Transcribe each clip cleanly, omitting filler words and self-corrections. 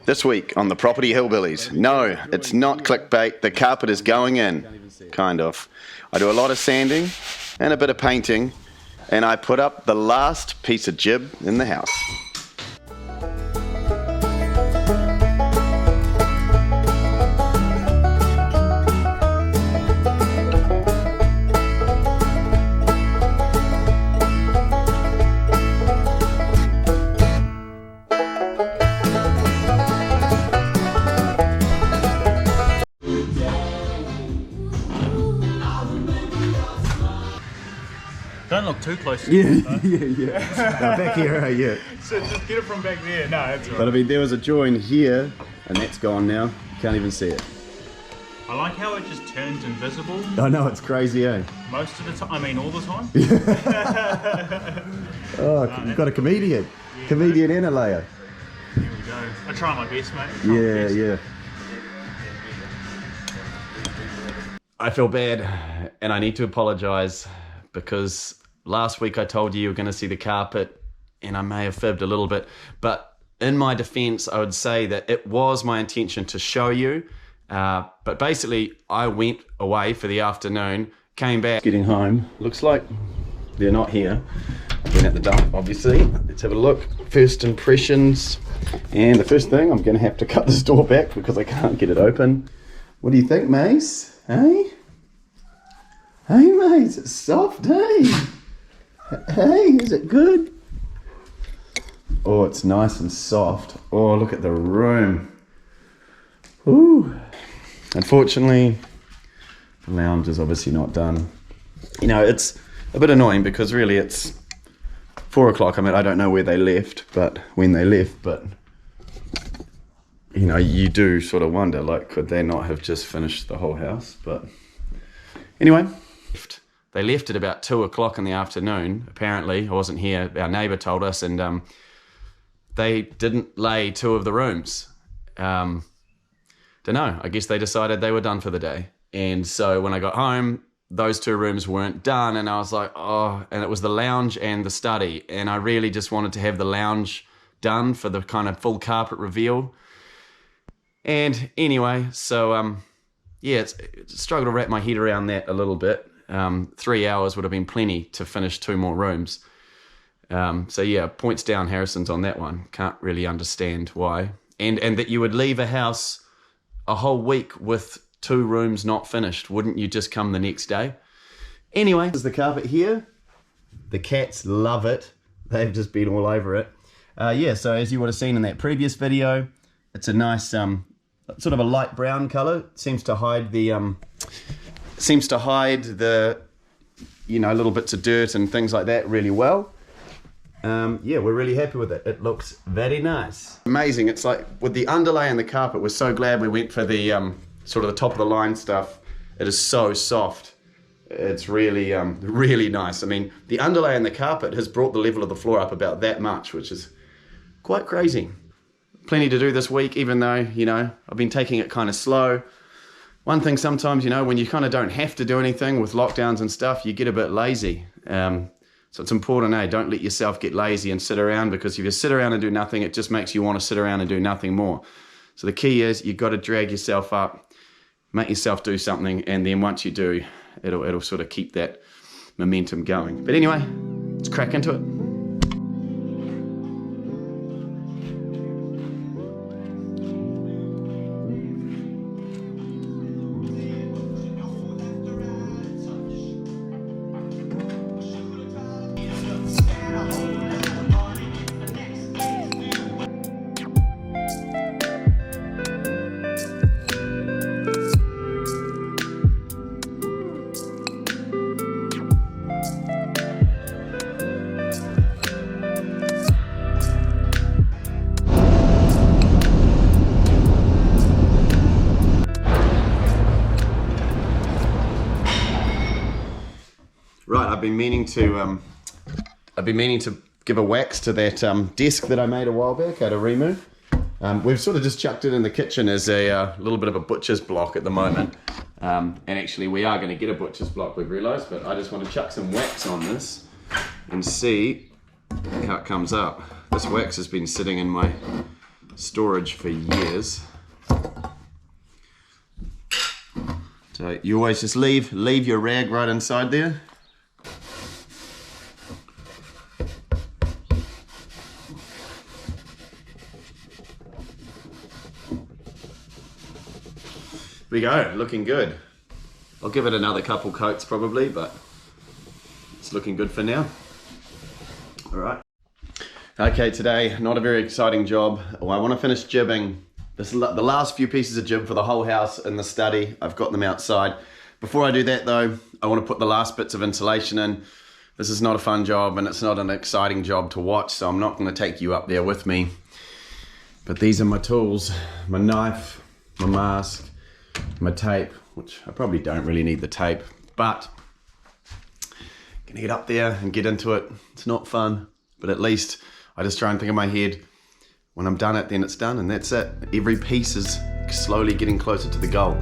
This week on the Property Hillbillies. No, it's not clickbait. The carpet is going in, kind of. I do a lot of sanding and a bit of painting, and I put up the last piece of jib in the house. Don't look too close. Yeah. No, back here, yeah. So just get it from back there. No, that's all right. But I mean, there was a join here, and that's gone now. You can't even see it. I like how it just turns invisible. I know, it's crazy, eh? Most of the time. I mean, all the time. Oh, you've got a comedian. Yeah, Comedian and a layer. Here we go. I try my best, mate. Yeah. I feel bad, and I need to apologise because last week I told you were going to see the carpet, and I may have fibbed a little bit, but in my defence, I would say that it was my intention to show you, but basically I went away for the afternoon, came back, getting home. Looks like they're not here. I've been at the dump, obviously. Let's have a look. First impressions, and the first thing, I'm going to have to cut this door back because I can't get it open. What do you think, Mace? Hey? Hey, Mace, it's soft, hey? Hey, is it good? Oh, it's nice and soft. Oh, look at the room. Ooh. Unfortunately, the lounge is obviously not done. You know, it's a bit annoying because really it's 4 o'clock. I mean, I don't know where they left, but when they left, but you know, you do sort of wonder, like, could they not have just finished the whole house? But anyway, they left at about 2 o'clock in the afternoon. Apparently, I wasn't here. Our neighbour told us, and they didn't lay 2 of the rooms. Don't know. I guess they decided they were done for the day. And so when I got home, those 2 rooms weren't done, and I was like, oh, and it was the lounge and the study, and I really just wanted to have the lounge done for the kind of full carpet reveal. And anyway, so yeah, it's struggled to wrap my head around that a little bit. 3 hours would have been plenty to finish 2 more rooms. So yeah, points down Harrison's on that one. Can't really understand why. And that you would leave a house a whole week with 2 rooms not finished. Wouldn't you just come the next day? Anyway, this is the carpet here. The cats love it. They've just been all over it. Yeah, so as you would have seen in that previous video, it's a nice sort of a light brown color. It seems to hide the you know, little bits of dirt and things like that really well. Yeah, we're really happy with it. It looks very nice. Amazing. It's like with the underlay and the carpet, we're so glad we went for the sort of the top of the line stuff. It is so soft. It's really really nice. I mean, the underlay and the carpet has brought the level of the floor up about that much, which is quite crazy. Plenty to do this week, even though, you know, I've been taking it kind of slow. One thing sometimes, you know, when you kind of don't have to do anything with lockdowns and stuff, you get a bit lazy. So it's important, don't let yourself get lazy and sit around, because if you sit around and do nothing, it just makes you want to sit around and do nothing more. So the key is you've got to drag yourself up, make yourself do something, and then once you do, it'll sort of keep that momentum going. But anyway, let's crack into it. Right, I've been meaning to give a wax to that desk that I made a while back out of Remu. We've sort of just chucked it in the kitchen as a little bit of a butcher's block at the moment. And actually we are going to get a butcher's block, we've realised, but I just want to chuck some wax on this and see how it comes up. This wax has been sitting in my storage for years. So you always just leave your rag right inside there. There we go, looking good. I'll give it another couple coats probably, but it's looking good for now. All right. Okay, today, not a very exciting job. Well, I want to finish jibbing. This is the last few pieces of jib for the whole house in the study. I've got them outside. Before I do that though, I want to put the last bits of insulation in. This is not a fun job and it's not an exciting job to watch, so I'm not going to take you up there with me. But these are my tools, my knife, my mask, my tape, which I probably don't really need the tape, but I'm gonna get up there and get into it. It's not fun, but at least I just try and think in my head, when I'm done it, then it's done, and that's it. Every piece is slowly getting closer to the goal.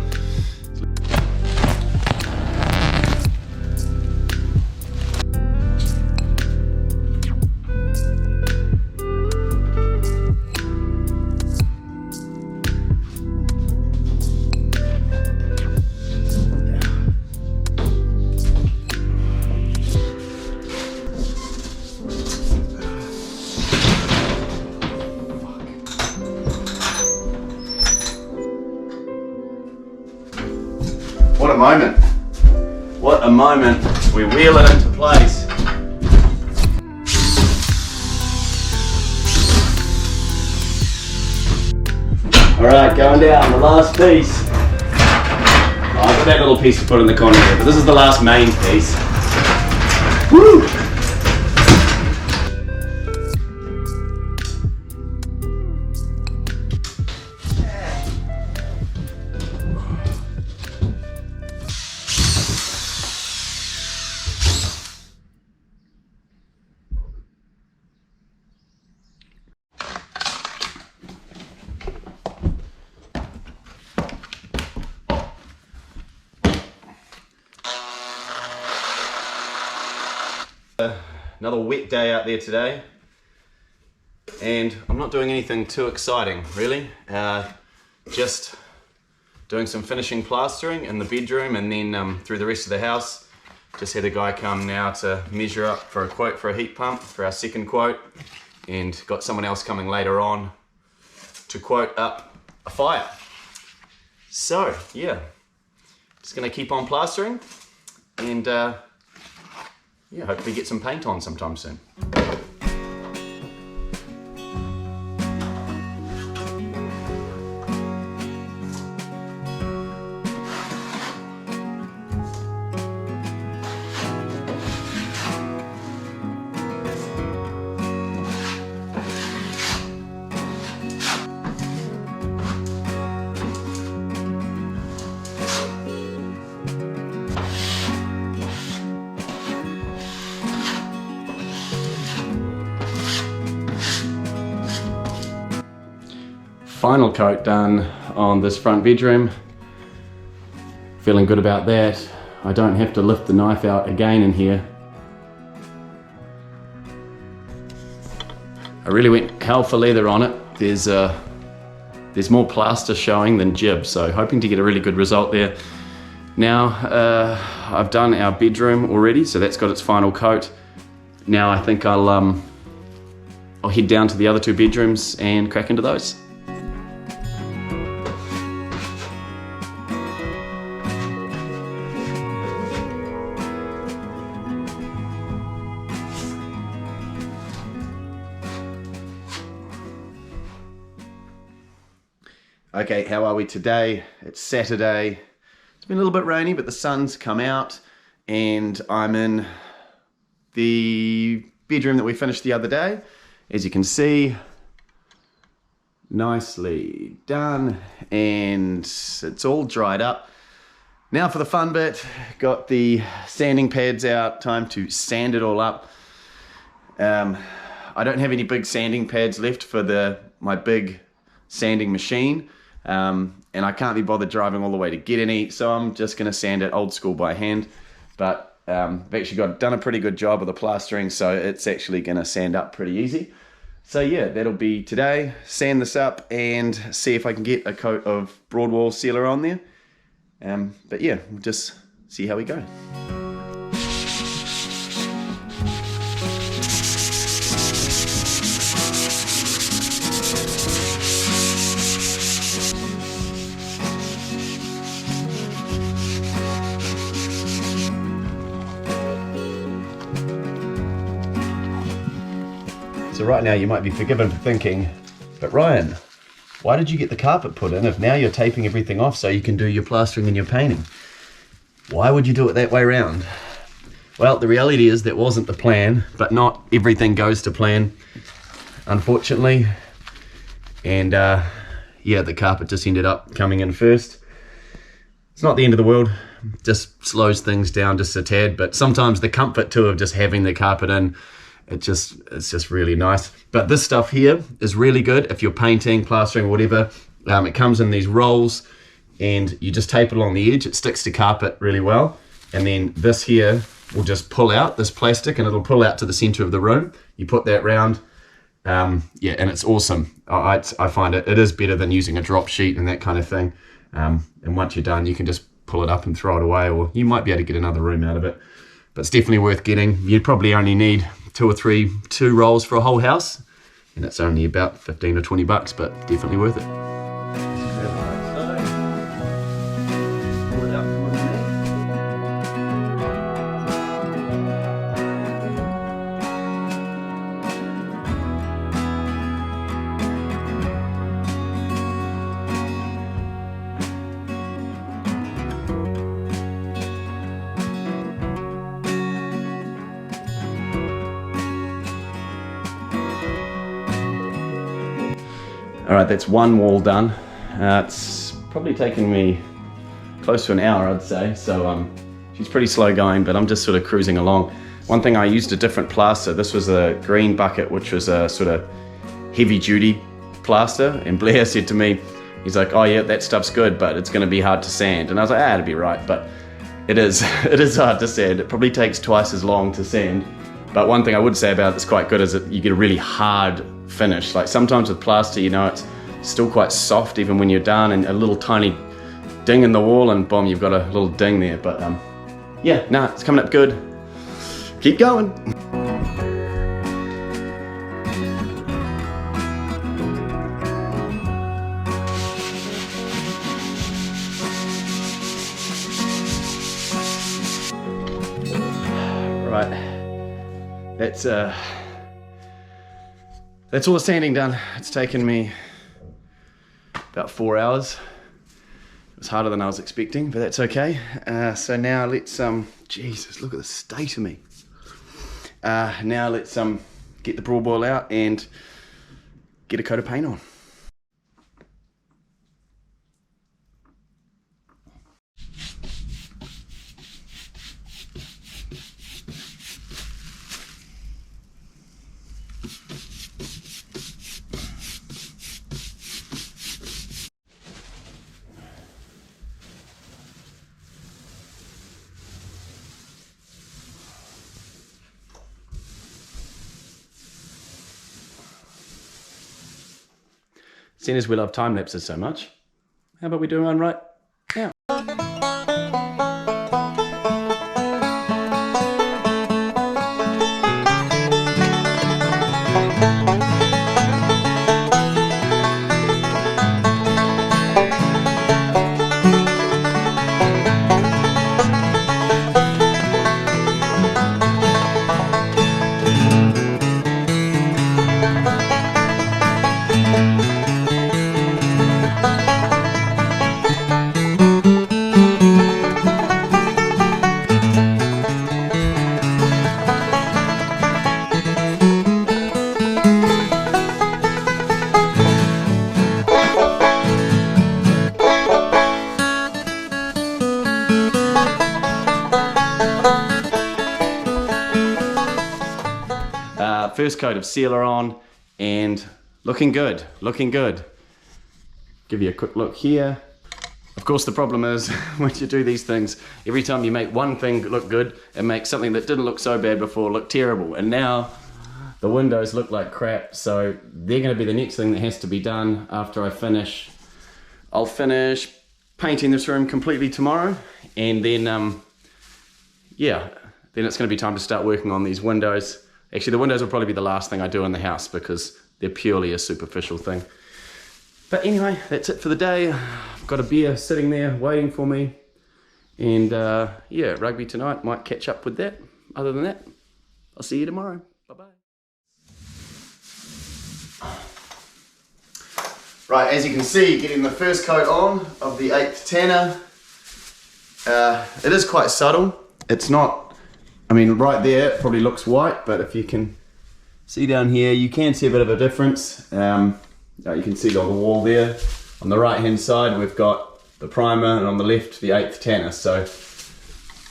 What a moment. What a moment. We wheel it into place. Alright, going down, the last piece. Oh, I've got that little piece to put in the corner here, but this is the last main piece. Woo! Another wet day out there today, and I'm not doing anything too exciting really, just doing some finishing plastering in the bedroom, and then through the rest of the house. Just had a guy come now to measure up for a quote for a heat pump for our second quote, and got someone else coming later on to quote up a fire. So yeah, just gonna keep on plastering and yeah, hopefully get some paint on sometime soon. Final coat done on this front bedroom. Feeling good about that. I don't have to lift the knife out again in here. I really went hell for leather on it. There's more plaster showing than jib, so hoping to get a really good result there. Now I've done our bedroom already, so that's got its final coat. Now I think I'll head down to the other two bedrooms and crack into those. Okay, how are we today? It's Saturday. It's been a little bit rainy, but the sun's come out, and I'm in the bedroom that we finished the other day. As you can see, nicely done, and it's all dried up. Now for the fun bit, got the sanding pads out, time to sand it all up. I don't have any big sanding pads left for my big sanding machine. And I can't be bothered driving all the way to get any, so I'm just going to sand it old school by hand. But I've actually done a pretty good job of the plastering, so it's actually going to sand up pretty easy. So yeah, that'll be today. Sand this up and see if I can get a coat of broad wall sealer on there. But yeah, we'll just see how we go. So right now you might be forgiven for thinking, but Ryan, why did you get the carpet put in if now you're taping everything off so you can do your plastering and your painting? Why would you do it that way around? Well, the reality is that wasn't the plan, but not everything goes to plan, unfortunately. And yeah, the carpet just ended up coming in first. It's not the end of the world, just slows things down just a tad, but sometimes the comfort too of just having the carpet in, it's just really nice. But this stuff here is really good if you're painting, plastering, whatever. It comes in these rolls and you just tape it along the edge. It sticks to carpet really well. And then this here will just pull out, this plastic, and it'll pull out to the center of the room. You put that round, yeah, and it's awesome. I find it is better than using a drop sheet and that kind of thing. And once you're done, you can just pull it up and throw it away, or you might be able to get another room out of it. But it's definitely worth getting. You'd probably only need two rolls for a whole house, and it's only about 15 or 20 bucks, but definitely worth it. All right, that's one wall done. It's probably taken me close to an hour, I'd say. So she's pretty slow going, but I'm just sort of cruising along. One thing, I used a different plaster. This was a green bucket, which was a sort of heavy duty plaster. And Blair said to me, he's like, oh yeah, that stuff's good, but it's gonna be hard to sand. And I was like, it'll be right. But it is hard to sand. It probably takes twice as long to sand. But one thing I would say about it that's quite good is that you get a really hard finish. Like sometimes with plaster, you know, it's still quite soft even when you're done, and a little tiny ding in the wall and boom, you've got a little ding there. But yeah, no, it's coming up good. Keep going. Right. That's all the sanding done. It's taken me about 4 hours. It was harder than I was expecting, but that's okay. So now let's, Jesus, look at the state of me. Now let's get the broad wall out and get a coat of paint on. Seeing as we love time lapses so much, how about we do one right now? First coat of sealer on, and looking good, looking good. Give you a quick look here. Of course, the problem is when you do these things, every time you make one thing look good, it makes something that didn't look so bad before look terrible. And now The windows look like crap, so they're going to be the next thing that has to be done after I finish. I'll finish painting this room completely tomorrow, and then yeah, then it's going to be time to start working on these windows. Actually, the windows will probably be the last thing I do in the house because they're purely a superficial thing. But anyway, that's it for the day. I've got a beer sitting there waiting for me. And yeah, rugby tonight, might catch up with that. Other than that, I'll see you tomorrow. Bye-bye. Right, as you can see, getting the first coat on of the 8th tanner. It is quite subtle. It's not, I mean, right there it probably looks white, but if you can see down here, you can see a bit of a difference. You can see on the wall there. On the right hand side we've got the primer, and on the left the 8th tanner. So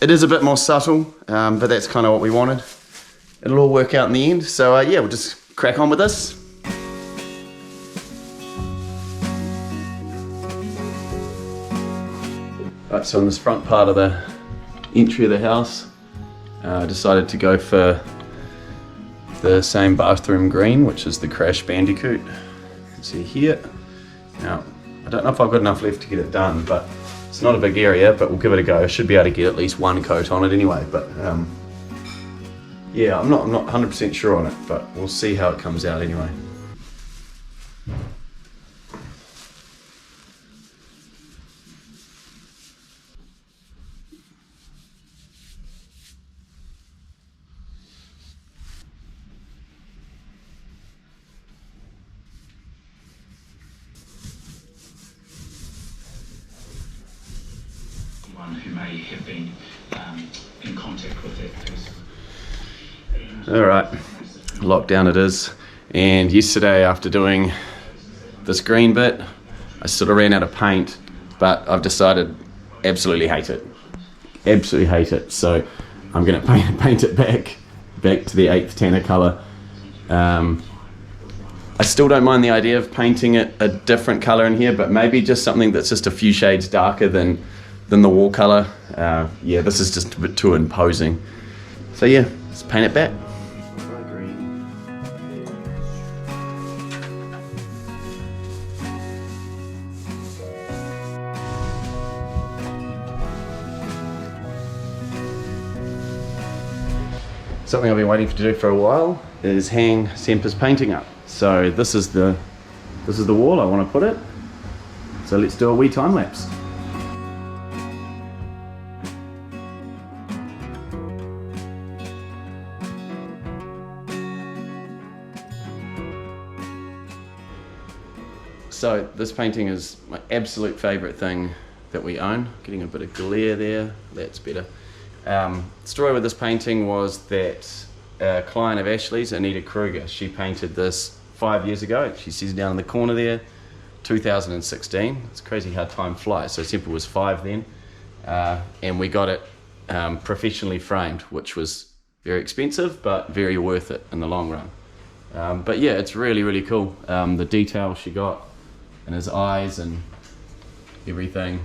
it is a bit more subtle, but that's kind of what we wanted. It'll all work out in the end. So yeah, we'll just crack on with this. Right, so on this front part of the entry of the house, I decided to go for the same bathroom green, which is the Crash Bandicoot. See here. Now, I don't know if I've got enough left to get it done, but it's not a big area, but we'll give it a go. I should be able to get at least one coat on it anyway, but yeah, I'm not 100% sure on it, but we'll see how it comes out anyway. Who may have been in contact with that person. Alright, lockdown it is. And yesterday, after doing this green bit, I sort of ran out of paint, but I've decided absolutely hate it. Absolutely hate it. So I'm going to paint it back to the 8th tanner colour. I still don't mind the idea of painting it a different colour in here, but maybe just something that's just a few shades darker than the wall colour. Yeah, this is just a bit too imposing. So yeah, let's paint it back. Something I've been waiting to do for a while is hang Semper's painting up. So this is the wall I want to put it. So let's do a wee time lapse. So this painting is my absolute favourite thing that we own. Getting a bit of glare there, that's better. The story with this painting was that a client of Ashley's, Anita Kruger, she painted this 5 years ago. She says down in the corner there, 2016. It's crazy how time flies. So Semper was 5 then, and we got it professionally framed, which was very expensive, but very worth it in the long run. But yeah, it's really, really cool. The detail she got in his eyes and everything.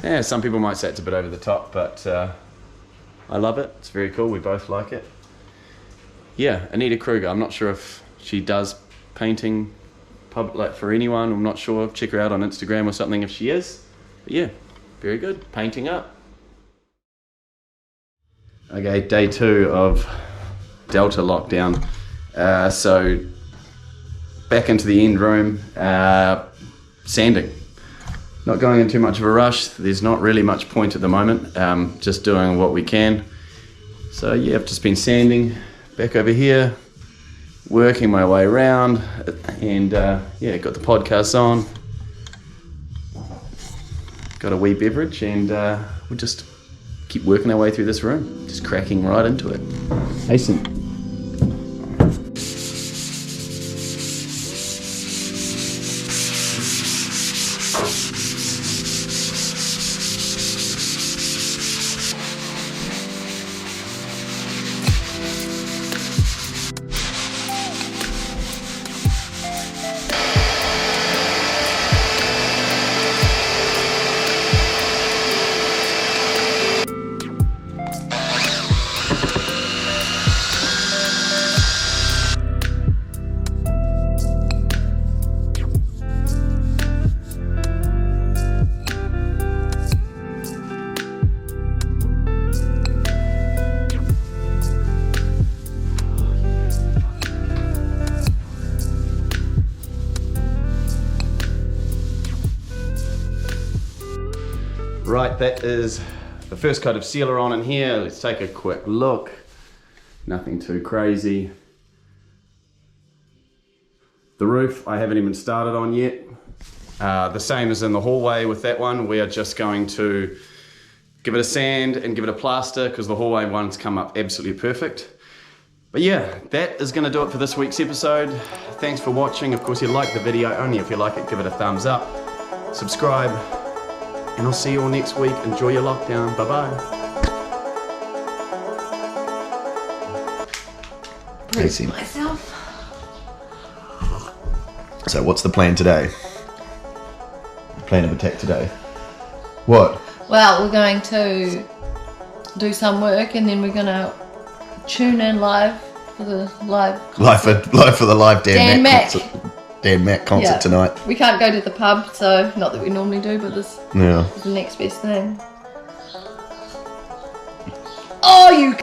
Yeah, some people might say it's a bit over the top, but I love it. It's very cool. We both like it. Yeah, Anita Kruger. I'm not sure if she does painting like for anyone. I'm not sure. Check her out on Instagram or something if she is. But yeah, very good. Painting up. Okay, day 2 of Delta lockdown. So back into the end room, sanding. Not going in too much of a rush. There's not really much point at the moment. Just doing what we can. So yeah, I've just been sanding back over here, working my way around, and yeah, got the podcast on. Got a wee beverage, and we'll just keep working our way through this room. Just cracking right into it. Hasten. Right, that is the first coat of sealer on in here. Let's take a quick look. Nothing too crazy. The roof I haven't even started on yet. The same as in the hallway with that one. We are just going to give it a sand and give it a plaster because the hallway one's come up absolutely perfect. But yeah, that is going to do it for this week's episode. Thanks for watching. Of course, you like the video. Only if you like it, give it a thumbs up. Subscribe. And I'll see you all next week. Enjoy your lockdown. Bye-bye. Casey. Myself. So what's the plan today? Plan of attack today? What? Well, we're going to do some work and then we're going to tune in live for the live concert. Live for the live Dan Mac. concert. Dan Mac concert tonight. We can't go to the pub, so not that we normally do, but this is the next best thing. Oh, you